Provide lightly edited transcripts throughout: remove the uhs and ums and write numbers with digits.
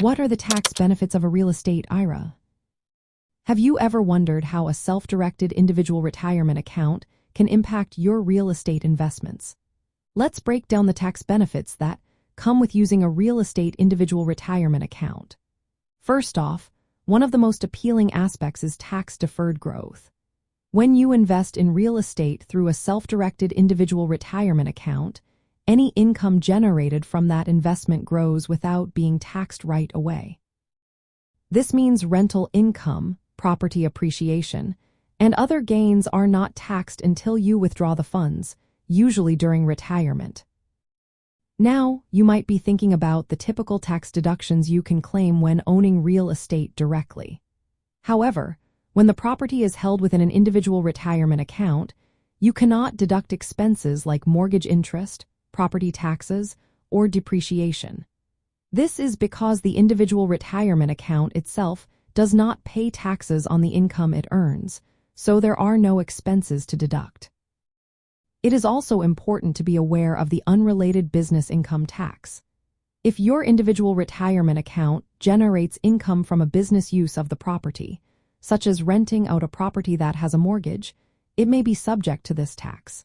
What are the tax benefits of a real estate IRA? Have you ever wondered how a self-directed individual retirement account can impact your real estate investments? Let's break down the tax benefits that come with using a real estate individual retirement account. First off, one of the most appealing aspects is tax-deferred growth. When you invest in real estate through a self-directed individual retirement account, any income generated from that investment grows without being taxed right away. This means rental income, property appreciation, and other gains are not taxed until you withdraw the funds, usually during retirement. Now, you might be thinking about the typical tax deductions you can claim when owning real estate directly. However, when the property is held within an individual retirement account, you cannot deduct expenses like mortgage interest, property taxes, or depreciation. This is because the individual retirement account itself does not pay taxes on the income it earns, so there are no expenses to deduct. It is also important to be aware of the Unrelated Business Income Tax. If your individual retirement account generates income from a business use of the property, such as renting out a property that has a mortgage, it may be subject to this tax.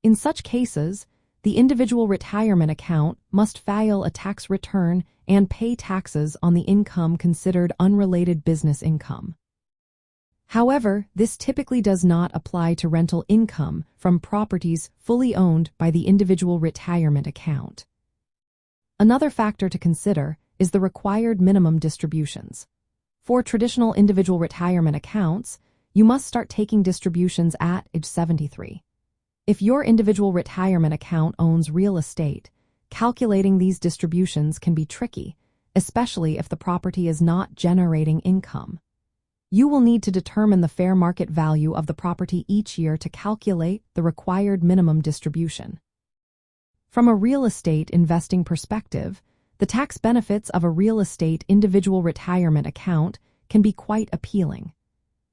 In such cases, the individual retirement account must file a tax return and pay taxes on the income considered unrelated business income. However, this typically does not apply to rental income from properties fully owned by the individual retirement account. Another factor to consider is the required minimum distributions. For traditional individual retirement accounts, you must start taking distributions at age 73. If your individual retirement account owns real estate, calculating these distributions can be tricky, especially if the property is not generating income. You will need to determine the fair market value of the property each year to calculate the required minimum distribution. From a real estate investing perspective, the tax benefits of a real estate individual retirement account can be quite appealing.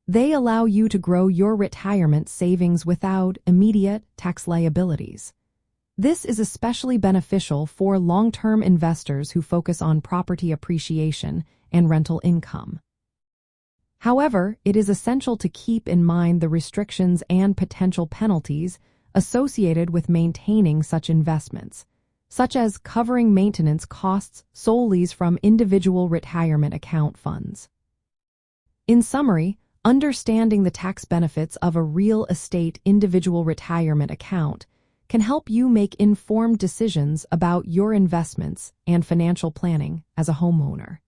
They allow you to grow your retirement savings without immediate tax liabilities. This is especially beneficial for long-term investors who focus on property appreciation and rental income. However, it is essential to keep in mind the restrictions and potential penalties associated with maintaining such investments, such as covering maintenance costs solely from individual retirement account funds. In summary, understanding the tax benefits of a real estate individual retirement account can help you make informed decisions about your investments and financial planning as a homeowner.